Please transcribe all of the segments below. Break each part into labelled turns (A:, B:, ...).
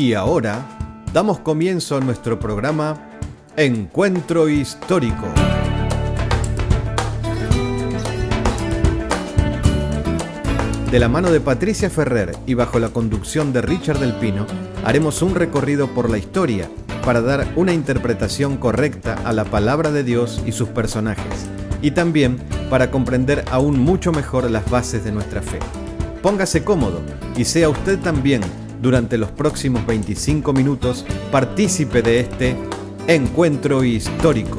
A: Y ahora damos comienzo a nuestro programa Encuentro Histórico. De la mano de Patricia Ferrer y bajo la conducción de Richard del Pino, haremos un recorrido por la historia para dar una interpretación correcta a la palabra de Dios y sus personajes, y también para comprender aún mucho mejor las bases de nuestra fe. Póngase cómodo y sea usted también, durante los próximos 25 minutos, partícipe de este Encuentro Histórico.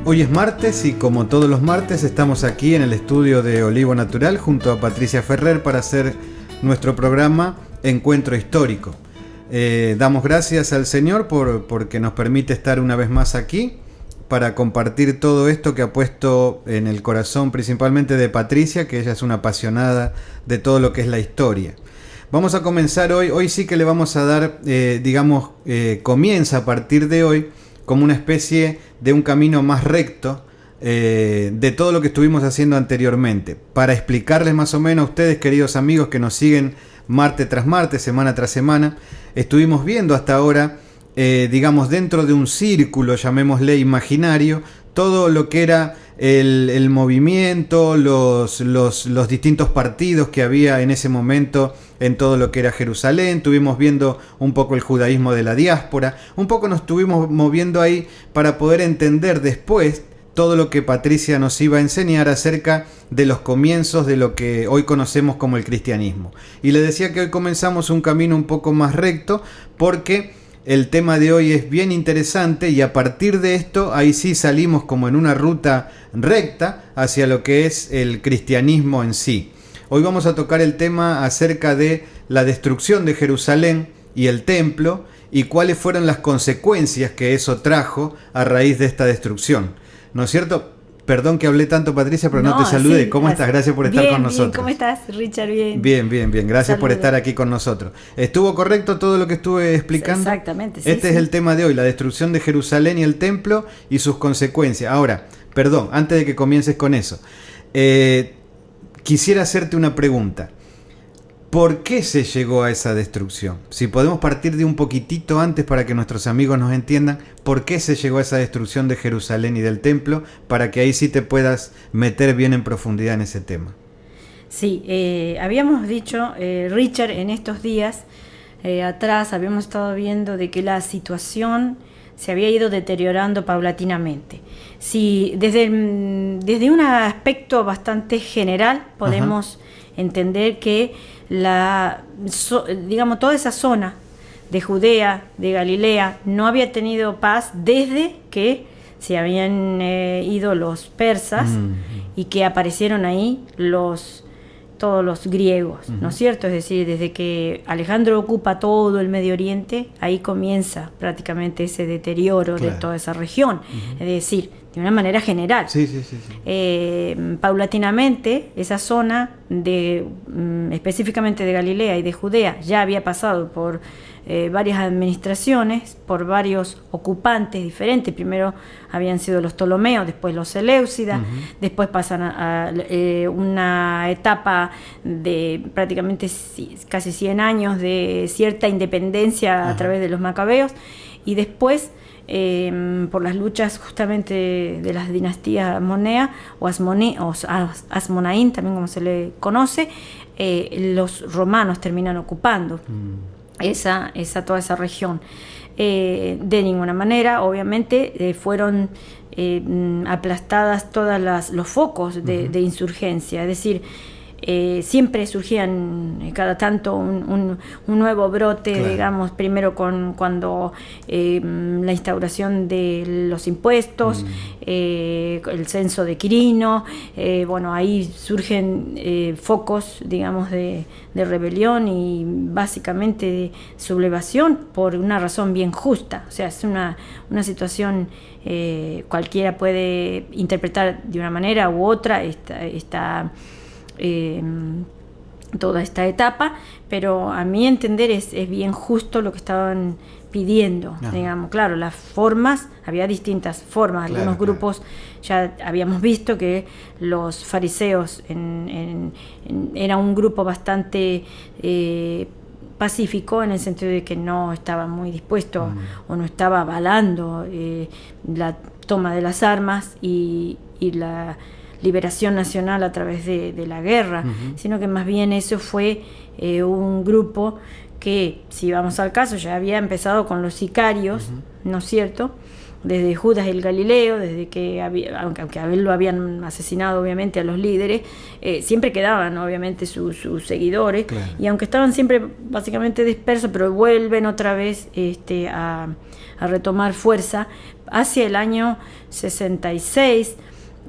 A: Hoy es martes y como todos los martes estamos aquí en el estudio de Olivo Natural junto a Patricia Ferrer para hacer nuestro programa Encuentro Histórico. Damos gracias al Señor porque nos permite estar una vez más aquí para compartir todo esto que ha puesto en el corazón principalmente de Patricia, que ella es una apasionada de todo lo que es la historia. Vamos a comenzar hoy sí que le vamos a dar, comienza a partir de hoy como una especie de un camino más recto de todo lo que estuvimos haciendo anteriormente, para explicarles más o menos a ustedes, queridos amigos que nos siguen martes tras martes, semana tras semana. Estuvimos viendo hasta ahora, dentro de un círculo, llamémosle imaginario, todo lo que era el movimiento, los distintos partidos que había en ese momento en todo lo que era Jerusalén. Estuvimos viendo un poco el judaísmo de la diáspora, un poco nos estuvimos moviendo ahí para poder entender después todo lo que Patricia nos iba a enseñar acerca de los comienzos de lo que hoy conocemos como el cristianismo. Y le decía que hoy comenzamos un camino un poco más recto porque el tema de hoy es bien interesante y a partir de esto ahí sí salimos como en una ruta recta hacia lo que es el cristianismo en sí. Hoy vamos a tocar el tema acerca de la destrucción de Jerusalén y el templo y cuáles fueron las consecuencias que eso trajo a raíz de esta destrucción. ¿No es cierto? Perdón que hablé tanto, Patricia, pero no te saludé. Sí, ¿cómo estás? Gracias por estar con nosotros.
B: Bien, ¿cómo estás, Richard? Bien.
A: Bien. Gracias Saludos. Por estar aquí con nosotros. ¿Estuvo correcto todo lo que estuve explicando?
B: Exactamente, sí.
A: Este es el tema de hoy, la destrucción de Jerusalén y el templo y sus consecuencias. Ahora, perdón, antes de que comiences con eso, quisiera hacerte una pregunta. ¿Por qué se llegó a esa destrucción? Si podemos partir de un poquitito antes para que nuestros amigos nos entiendan, ¿por qué se llegó a esa destrucción de Jerusalén y del templo? Para que ahí sí te puedas meter bien en profundidad en ese tema.
B: Sí, habíamos dicho, Richard, en estos días atrás habíamos estado viendo de que la situación se había ido deteriorando paulatinamente. Si desde un aspecto bastante general podemos entender que toda esa zona de Judea, de Galilea, no había tenido paz desde que se habían ido los persas y que aparecieron ahí todos los griegos, ¿no es cierto? Es decir, desde que Alejandro ocupa todo el Medio Oriente, ahí comienza prácticamente ese deterioro de toda esa región, es decir, de una manera general.
A: Sí.
B: Paulatinamente, esa zona específicamente de Galilea y de Judea ya había pasado por varias administraciones, por varios ocupantes diferentes. Primero habían sido los Ptolomeos, después los Seleucidas, después pasan a una etapa de prácticamente casi 100 años de cierta independencia a través de los Macabeos, y después por las luchas justamente de las dinastías Amonea o Asmonaín, también como se le conoce, los romanos terminan ocupando toda esa región. De ninguna manera, obviamente, fueron aplastadas todos los focos de insurgencia, es decir, siempre surgían cada tanto un nuevo brote, digamos, primero cuando la instauración de los impuestos, el censo de Quirino, ahí surgen focos, digamos, de rebelión y básicamente de sublevación por una razón bien justa. O sea, es una situación cualquiera puede interpretar de una manera u otra esta toda esta etapa, pero a mi entender es bien justo lo que estaban pidiendo, digamos. Claro, las formas, había distintas formas, algunos grupos ya habíamos visto que los fariseos era un grupo bastante pacífico, en el sentido de que no estaba muy dispuesto o no estaba avalando la toma de las armas y la liberación nacional a través de la guerra, sino que más bien eso fue un grupo que, si vamos al caso, ya había empezado con los sicarios, ¿no es cierto?, desde Judas el Galileo, desde que aunque a él lo habían asesinado obviamente a los líderes, siempre quedaban obviamente sus seguidores, y aunque estaban siempre básicamente dispersos, pero vuelven otra vez a retomar fuerza hacia el año 66,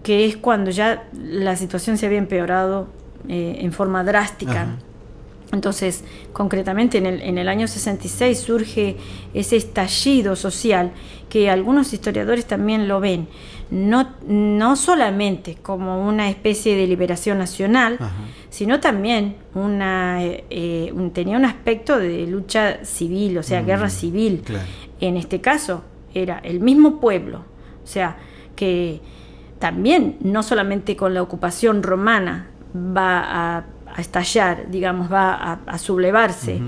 B: que es cuando ya la situación se había empeorado en forma drástica. Entonces, concretamente en el año 66 surge ese estallido social que algunos historiadores también lo ven, no solamente como una especie de liberación nacional, sino también tenía un aspecto de lucha civil, o sea, guerra civil. En este caso era el mismo pueblo, o sea, que también no solamente con la ocupación romana va a estallar, digamos, va a sublevarse,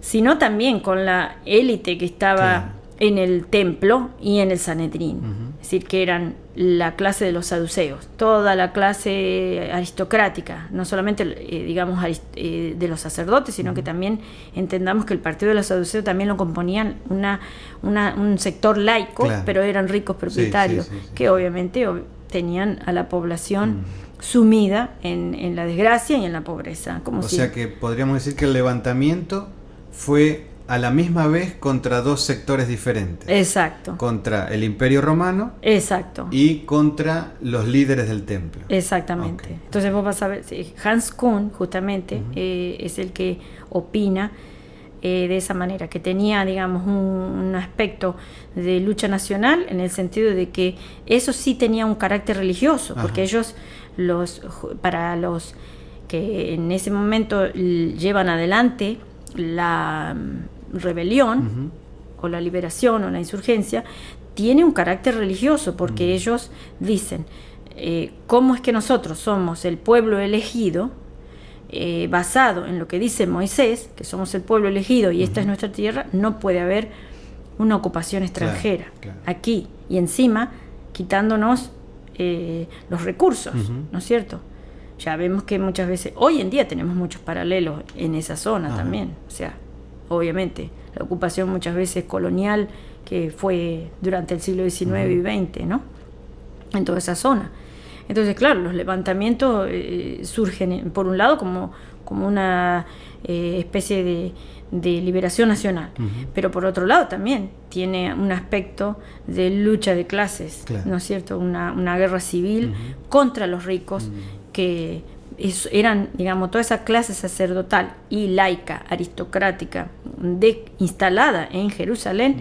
B: sino también con la élite que estaba en el templo y en el Sanedrín, es decir, que eran la clase de los saduceos, toda la clase aristocrática, no solamente digamos de los sacerdotes, sino que también entendamos que el partido de los saduceos también lo componían un sector laico, pero eran ricos propietarios, que obviamente tenían a la población sumida en la desgracia y en la pobreza.
A: Sea que podríamos decir que el levantamiento fue a la misma vez contra dos sectores diferentes.
B: Exacto.
A: Contra el Imperio Romano.
B: Exacto.
A: Y contra los líderes del templo.
B: Exactamente. Entonces vos vas a ver, Hans Kuhn justamente es el que opina de esa manera, que tenía, digamos, un aspecto de lucha nacional, en el sentido de que eso sí tenía un carácter religioso, porque ellos, para los que en ese momento llevan adelante la rebelión o la liberación o la insurgencia, tiene un carácter religioso, porque ellos dicen, ¿cómo es que nosotros somos el pueblo elegido? Basado en lo que dice Moisés, que somos el pueblo elegido y esta es nuestra tierra, no puede haber una ocupación extranjera aquí, y encima quitándonos los recursos, ¿no es cierto? Ya vemos que muchas veces, hoy en día tenemos muchos paralelos en esa zona también, o sea, obviamente la ocupación muchas veces colonial que fue durante el siglo XIX y XX, ¿no?, en toda esa zona. Entonces, claro, los levantamientos surgen, por un lado, como una especie de liberación nacional, pero por otro lado también tiene un aspecto de lucha de clases, ¿no es cierto? Una guerra civil contra los ricos, que eran, digamos, toda esa clase sacerdotal y laica, aristocrática, instalada en Jerusalén,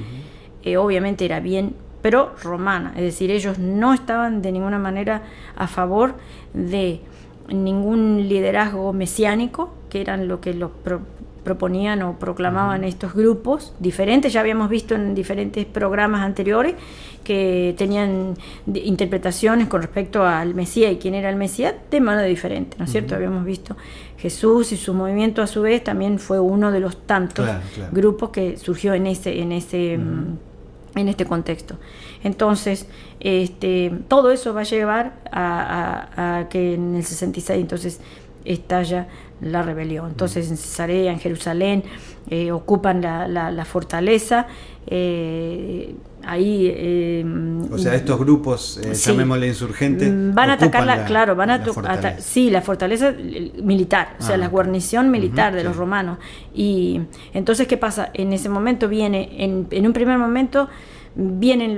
B: obviamente era bien pro-romana, es decir, ellos no estaban de ninguna manera a favor de ningún liderazgo mesiánico, que eran lo que los proponían o proclamaban estos grupos diferentes. Ya habíamos visto en diferentes programas anteriores que tenían interpretaciones con respecto al Mesías y quién era el Mesías de manera diferente, ¿no es cierto? Habíamos visto Jesús y su movimiento, a su vez, también fue uno de los tantos grupos que surgió en este contexto. Entonces, todo eso va a llevar a que en el 66 entonces estalla la rebelión. Entonces en Cesarea, en Jerusalén, ocupan la fortaleza, ahí
A: o sea, estos grupos, llamémosle insurgentes,
B: van a atacar la fortaleza militar, o sea, la guarnición militar de los romanos. Y entonces, ¿qué pasa? En ese momento viene, en un primer momento vienen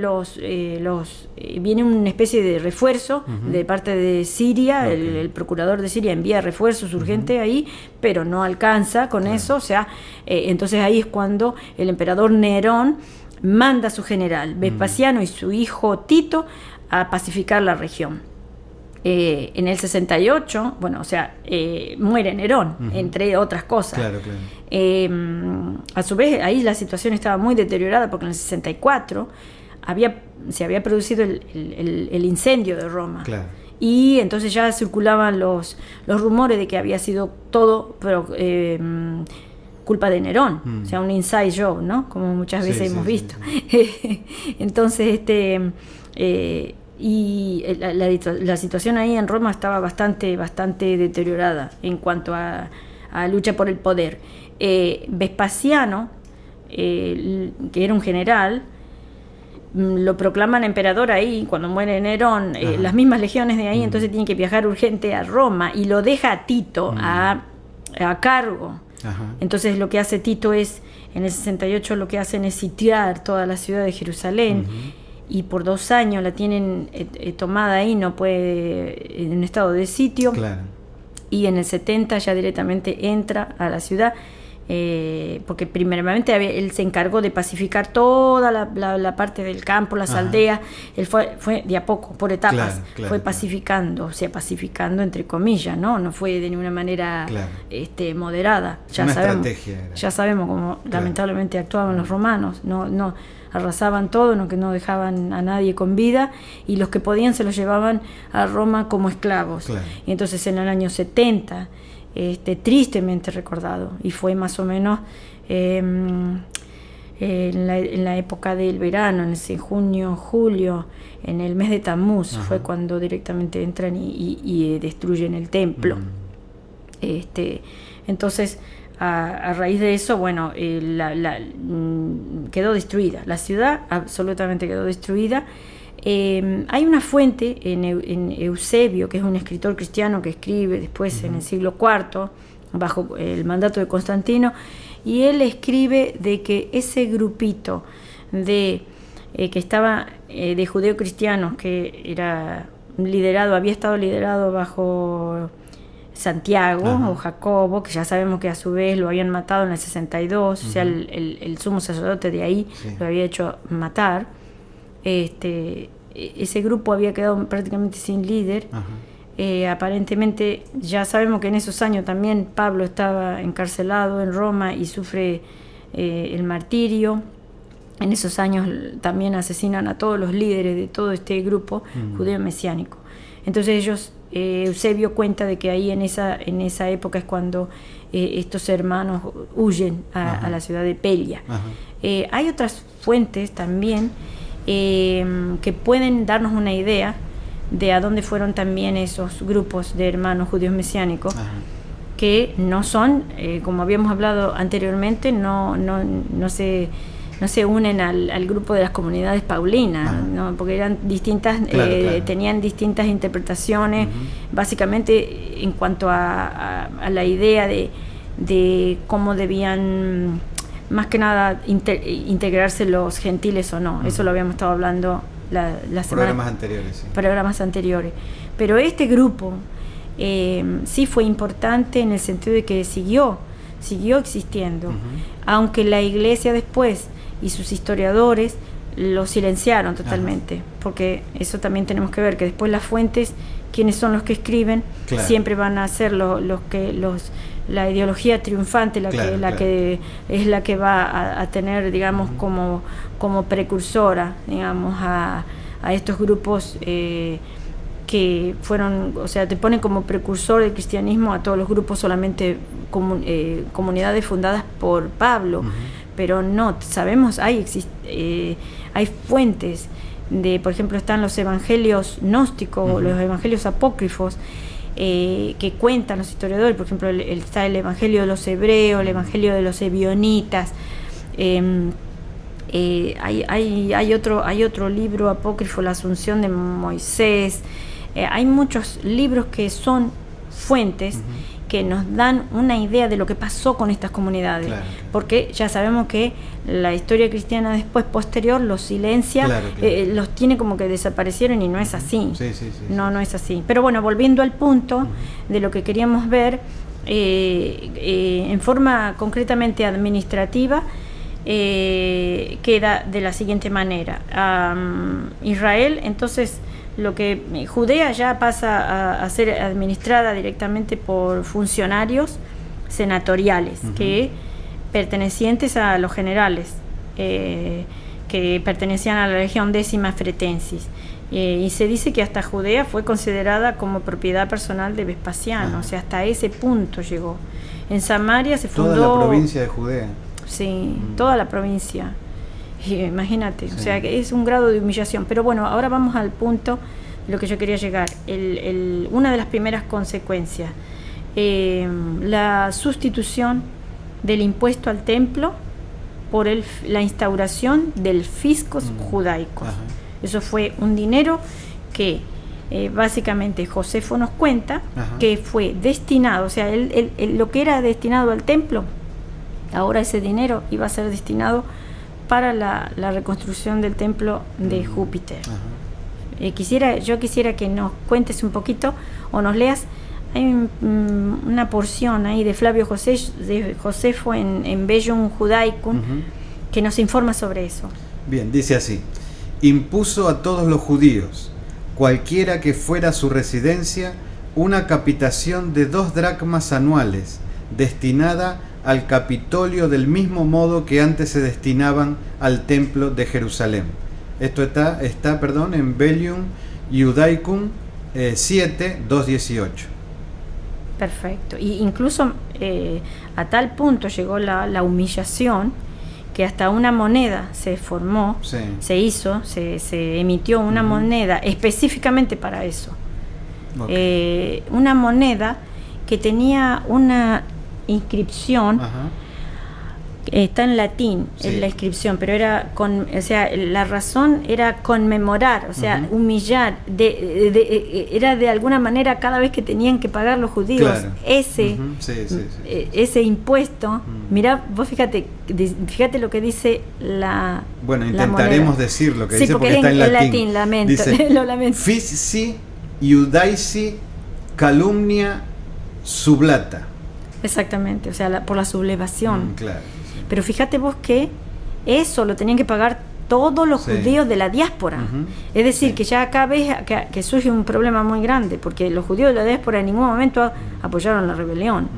B: viene una especie de refuerzo de parte de Siria. El procurador de Siria envía refuerzos urgentes ahí, pero no alcanza con eso, o sea, entonces ahí es cuando el emperador Nerón manda a su general Vespasiano y su hijo Tito a pacificar la región. En el 68, bueno, o sea, muere Nerón, entre otras cosas.
A: Claro, claro.
B: A su vez, ahí la situación estaba muy deteriorada porque en el 64 se había producido el incendio de Roma.
A: Claro.
B: Y entonces ya circulaban los rumores de que había sido todo culpa de Nerón, o sea, un inside job, ¿no? Como muchas veces hemos visto. Sí. Entonces, la situación ahí en Roma estaba bastante deteriorada en cuanto a lucha por el poder. Vespasiano, que era un general, lo proclaman emperador ahí cuando muere Nerón, las mismas legiones de ahí, entonces tiene que viajar urgente a Roma y lo deja a Tito a cargo. Ajá. Entonces lo que hace Tito es, en el 68 lo que hacen es sitiar toda la ciudad de Jerusalén, y por 2 años la tienen tomada ahí, no puede, en un estado de sitio. Claro. Y en el 70 ya directamente entra a la ciudad, porque primeramente él se encargó de pacificar toda la parte del campo, las aldeas. Él fue de a poco, por etapas, fue pacificando, o sea, pacificando entre comillas, no fue de ninguna manera moderada. Ya sabemos cómo lamentablemente actuaban los romanos, no arrasaban todo, que no dejaban a nadie con vida, y los que podían se los llevaban a Roma como esclavos. Claro. Y entonces en el año 70, tristemente recordado, y fue más o menos en la época del verano, en junio, julio, en el mes de Tamuz, fue cuando directamente entran y destruyen el templo. Entonces, a raíz de eso, bueno, quedó destruida, la ciudad absolutamente quedó destruida. Hay una fuente en Eusebio, que es un escritor cristiano que escribe después en el siglo IV, bajo el mandato de Constantino, y él escribe de que ese grupito que estaba de judeocristianos, que había estado liderado bajo Santiago o Jacobo, que ya sabemos que a su vez lo habían matado en el 62, o sea, el sumo sacerdote de ahí lo había hecho matar. Ese grupo había quedado prácticamente sin líder. Aparentemente ya sabemos que en esos años también Pablo estaba encarcelado en Roma y sufre el martirio. En esos años también asesinan a todos los líderes de todo este grupo judeo mesiánico. Entonces Eusebio cuenta de que ahí en esa época es cuando estos hermanos huyen a la ciudad de Pelia. Hay otras fuentes también que pueden darnos una idea de a dónde fueron también esos grupos de hermanos judíos mesiánicos, que no son, como habíamos hablado anteriormente, no se unen al grupo de las comunidades paulinas, ¿no? Porque eran distintas, tenían distintas interpretaciones, básicamente en cuanto a la idea de cómo debían, más que nada, integrarse los gentiles o no. Eso lo habíamos estado hablando programas anteriores. Pero este grupo sí fue importante en el sentido de que siguió existiendo, aunque la iglesia después y sus historiadores lo silenciaron totalmente, porque eso también tenemos que ver, que después las fuentes, quienes son los que escriben, siempre van a ser la ideología triunfante, que es la que va a tener, digamos, como precursora, digamos, a estos grupos que fueron, o sea, te ponen como precursor del cristianismo a todos los grupos solamente comunidades fundadas por Pablo. Pero no, sabemos, hay fuentes por ejemplo, están los evangelios gnósticos, los evangelios apócrifos, que cuentan los historiadores. Por ejemplo, está el evangelio de los hebreos, el evangelio de los ebionitas. Hay otro libro apócrifo, la Asunción de Moisés. Hay muchos libros que son fuentes que nos dan una idea de lo que pasó con estas comunidades, porque ya sabemos que la historia cristiana después, posterior, los silencia, los tiene como que desaparecieron, y no es así. No es así. Pero bueno, volviendo al punto de lo que queríamos ver, en forma concretamente administrativa, queda de la siguiente manera. Israel entonces Judea ya pasa a ser administrada directamente por funcionarios senatoriales, que pertenecientes a los generales, que pertenecían a la región 10ª Fretensis. Y se dice que hasta Judea fue considerada como propiedad personal de Vespasiano, o sea, hasta ese punto llegó. En Samaria se fundó...
A: Toda la provincia de Judea.
B: Sí, toda la provincia. Imagínate, o sea, que es un grado de humillación. Pero bueno, ahora vamos al punto de lo que yo quería llegar. Una de las primeras consecuencias, la sustitución del impuesto al templo por la instauración del fiscos judaicos. Ajá. Eso fue un dinero que básicamente Josefo nos cuenta que fue destinado, o sea, lo que era destinado al templo, ahora ese dinero iba a ser destinado para la reconstrucción del templo de Júpiter. Yo quisiera que nos cuentes un poquito o nos leas. Hay una porción ahí de Flavio Josefo en Bellum Judaicum que nos informa sobre eso.
A: Bien, dice así: impuso a todos los judíos, cualquiera que fuera su residencia, una capitación de 2 dracmas anuales, destinada al Capitolio del mismo modo que antes se destinaban al templo de Jerusalén. Esto está en Bellum Judaicum 7, 218.
B: Perfecto. Y incluso a tal punto llegó la humillación que hasta una moneda se formó, se emitió una moneda específicamente para eso. Una moneda que tenía una inscripción, está en latín la inscripción, pero era la razón era conmemorar, o sea, humillar, era de alguna manera cada vez que tenían que pagar los judíos ese impuesto. Mirá, vos fíjate lo que dice la...
A: Bueno, intentaremos decir lo que dice porque está en latín.
B: Lamento,
A: dice,
B: lo lamento.
A: Fisci iudaisi calumnia sublata.
B: Exactamente, o sea, por la sublevación.
A: Claro.
B: Pero fíjate vos que eso lo tenían que pagar todos los judíos de la diáspora. Es decir, que ya acá ves que surge un problema muy grande, porque los judíos de la diáspora en ningún momento apoyaron la rebelión.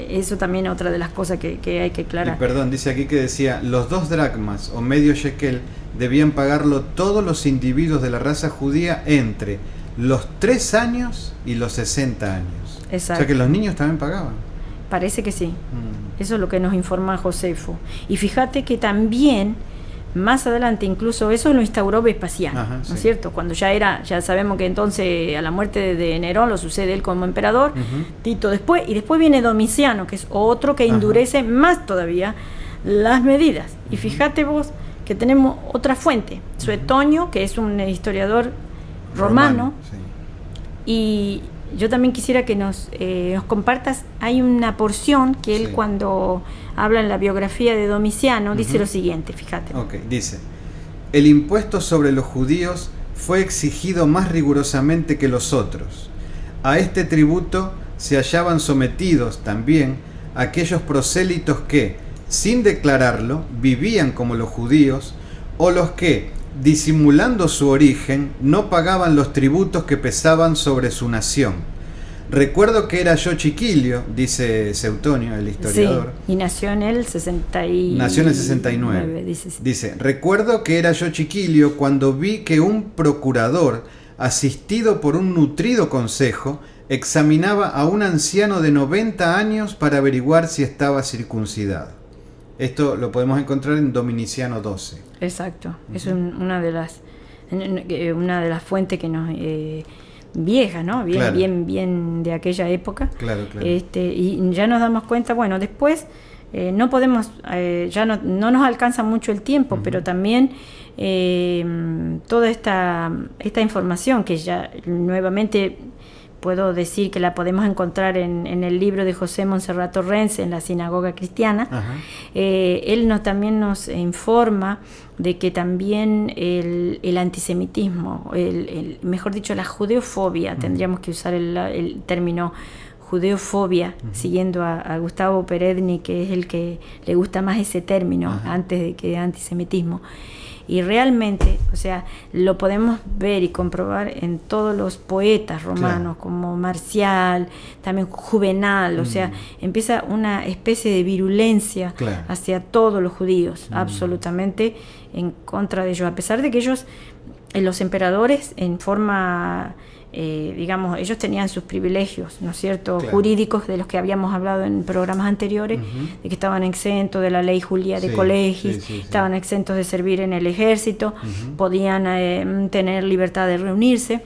B: Eso también es otra de las cosas que hay que aclarar.
A: Y perdón, dice aquí que decía, los 2 dracmas o medio shekel debían pagarlo todos los individuos de la raza judía entre los 3 años y los 60 años.
B: Exacto.
A: O sea que los niños también pagaban.
B: Parece que sí. Eso es lo que nos informa Josefo. Y fíjate que también, más adelante, incluso eso lo instauró Vespasiano, ¿no es cierto? Cuando ya sabemos que entonces a la muerte de Nerón lo sucede él como emperador, Tito después, y después viene Domiciano, que es otro que endurece más todavía las medidas. Y fíjate vos que tenemos otra fuente, Suetonio, que es un historiador romano. Y yo también quisiera que nos compartas, hay una porción que él cuando habla en la biografía de Domiciano dice lo siguiente, fíjate.
A: Dice, el impuesto sobre los judíos fue exigido más rigurosamente que los otros. A este tributo se hallaban sometidos también aquellos prosélitos que, sin declararlo, vivían como los judíos, o los que, disimulando su origen, no pagaban los tributos que pesaban sobre su nación. Recuerdo que era yo chiquillo, dice Suetonio, el historiador.
B: Sí, y nació en el 69.
A: Nació en el 69. Dice, recuerdo que era yo chiquillo cuando vi que un procurador, asistido por un nutrido consejo, examinaba a un anciano de 90 años para averiguar si estaba circuncidado. Esto lo podemos encontrar en Dominiciano 12.
B: Exacto, es una de las fuentes que nos viejas, ¿no? Bien de aquella época. Claro. Y ya nos damos cuenta, bueno, después no podemos, ya no nos alcanza mucho el tiempo, pero también toda esta información que ya nuevamente puedo decir que la podemos encontrar en el libro de José Montserrat Torrens en la Sinagoga Cristiana. Él también nos informa de que también el antisemitismo, mejor dicho, la judeofobia, tendríamos que usar el término judeofobia, siguiendo a Gustavo Peredni, que es el que le gusta más ese término antes de que antisemitismo. Y realmente, o sea, lo podemos ver y comprobar en todos los poetas romanos, como Marcial, también Juvenal, o sea, empieza una especie de virulencia hacia todos los judíos, absolutamente en contra de ellos, a pesar de que ellos, los emperadores, en forma... digamos, ellos tenían sus privilegios, ¿no es cierto?, jurídicos, de los que habíamos hablado en programas anteriores, de que estaban exentos de la ley Julia de colegios, estaban exentos de servir en el ejército, podían tener libertad de reunirse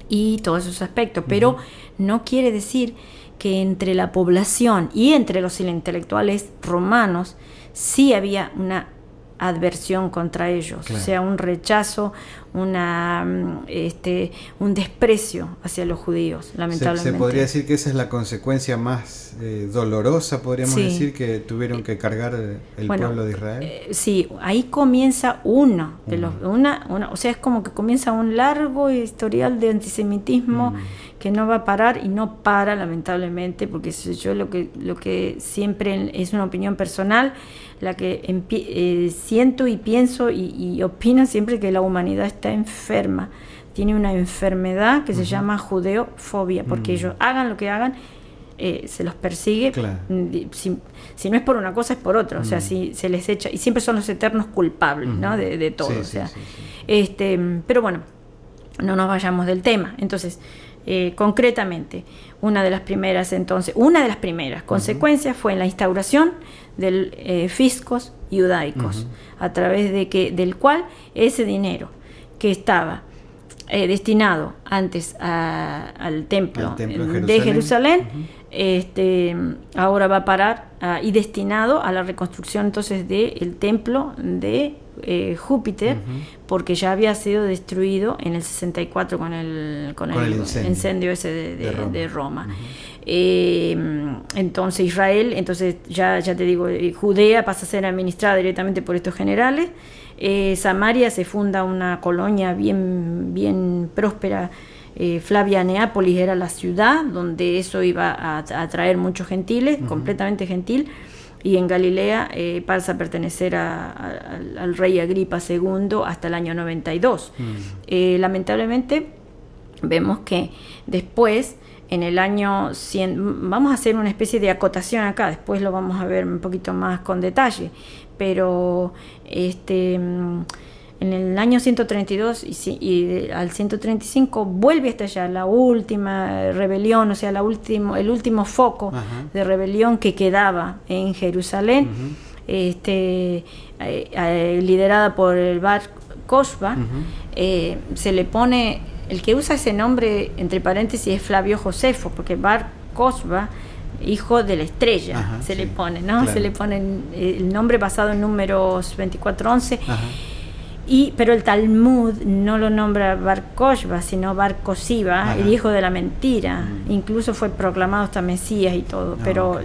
B: y todos esos aspectos, pero no quiere decir que entre la población y entre los intelectuales romanos sí había una adversión contra ellos, o sea, un rechazo, un desprecio hacia los judíos, lamentablemente.
A: Se podría decir que esa es la consecuencia más dolorosa, podríamos decir, que tuvieron que cargar el pueblo de Israel.
B: Sí, ahí comienza uno de los, o sea, es como que comienza un largo historial de antisemitismo que no va a parar y no para, lamentablemente, porque yo lo que siempre es una opinión personal, la que siento y pienso y opino siempre, que la humanidad está enferma, tiene una enfermedad que se llama judeofobia, porque ellos hagan lo que hagan, se los persigue, si no es por una cosa es por otra, o sea, si se les echa, y siempre son los eternos culpables, ¿no? de todo, o sea, pero bueno, no nos vayamos del tema. Entonces, concretamente, una de las primeras consecuencias fue en la instauración del fiscos judaicos, a través del cual ese dinero que estaba destinado antes al templo de Jerusalén, ahora va a parar y destinado a la reconstrucción entonces del templo de Júpiter, porque ya había sido destruido en el 64 con el incendio ese de Roma. Entonces Israel, ya te digo, Judea pasa a ser administrada directamente por estos generales. Samaria se funda una colonia bien próspera. Flavia Neápolis era la ciudad donde eso iba a atraer muchos gentiles, completamente gentil. Y en Galilea pasa a pertenecer al rey Agripa II hasta el año 92. Lamentablemente vemos que después, en el año 100, vamos a hacer una especie de acotación acá, después lo vamos a ver un poquito más con detalle, pero en el año 132 y al 135 vuelve a estallar la última rebelión, o sea, el último foco de rebelión que quedaba en Jerusalén, liderada por el Bar Kokhba. Se le pone, el que usa ese nombre entre paréntesis es Flavio Josefo, porque Bar Kokhba, hijo de la estrella, le pone, ¿no? Claro. Se le pone el nombre basado en números 24:11. Pero el Talmud no lo nombra Bar Kokhba, sino Bar Kosiba, el hijo de la mentira. Incluso fue proclamado hasta Mesías y todo. Pero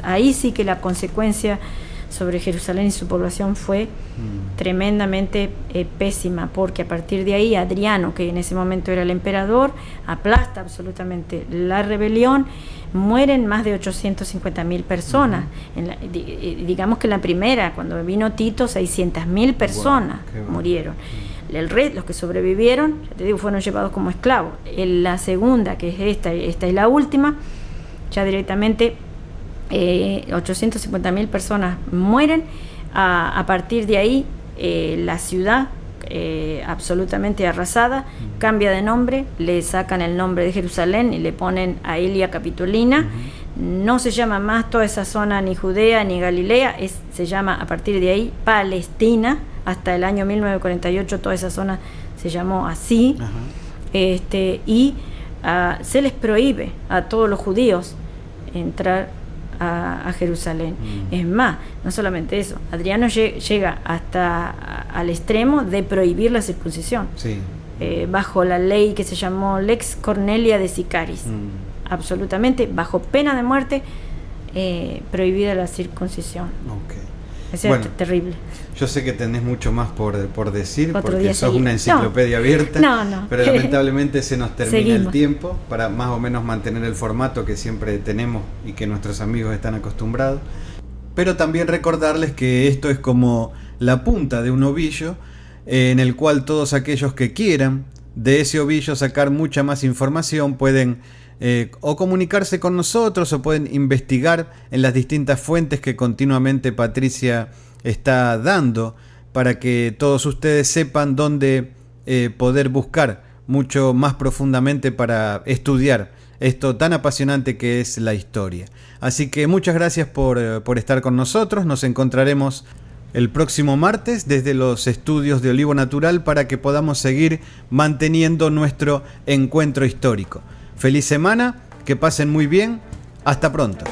B: ahí sí que la consecuencia sobre Jerusalén y su población fue tremendamente pésima, porque a partir de ahí Adriano, que en ese momento era el emperador, aplasta absolutamente la rebelión. Mueren más de 850.000 personas. Digamos que en la primera, cuando vino Tito, 600.000 personas murieron. Los que sobrevivieron, ya te digo, fueron llevados como esclavos. En la segunda, que es esta es la última, ya directamente 850.000 personas mueren. A partir de ahí, la ciudad absolutamente arrasada, cambia de nombre, le sacan el nombre de Jerusalén y le ponen Aelia Capitolina. No se llama más toda esa zona ni Judea ni Galilea, se llama a partir de ahí Palestina. Hasta el año 1948 toda esa zona se llamó así. Y se les prohíbe a todos los judíos entrar a Jerusalén. Es más, no solamente eso, Adriano llega hasta al extremo de prohibir la circuncisión, bajo la ley que se llamó Lex Cornelia de Sicaris. Absolutamente, bajo pena de muerte, prohibida la circuncisión. Eso es terrible.
A: Yo sé que tenés mucho más por decir, porque sos una enciclopedia abierta, pero lamentablemente se nos termina el tiempo para más o menos mantener el formato que siempre tenemos y que nuestros amigos están acostumbrados. Pero también recordarles que esto es como la punta de un ovillo, en el cual todos aquellos que quieran de ese ovillo sacar mucha más información pueden o comunicarse con nosotros o pueden investigar en las distintas fuentes que continuamente Patricia está dando para que todos ustedes sepan dónde poder buscar mucho más profundamente para estudiar esto tan apasionante que es la historia. Así que muchas gracias por estar con nosotros. Nos encontraremos el próximo martes desde los estudios de Olivo Natural para que podamos seguir manteniendo nuestro encuentro histórico. Feliz semana, que pasen muy bien, hasta pronto.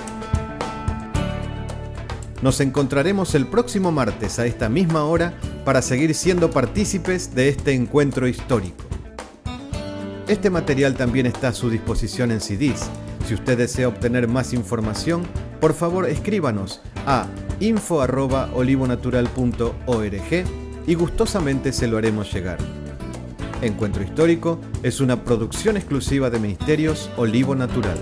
A: Nos encontraremos el próximo martes a esta misma hora para seguir siendo partícipes de este encuentro histórico. Este material también está a su disposición en CDs. Si usted desea obtener más información, por favor escríbanos a info@olivonatural.org y gustosamente se lo haremos llegar. Encuentro Histórico es una producción exclusiva de Ministerios Olivo Natural.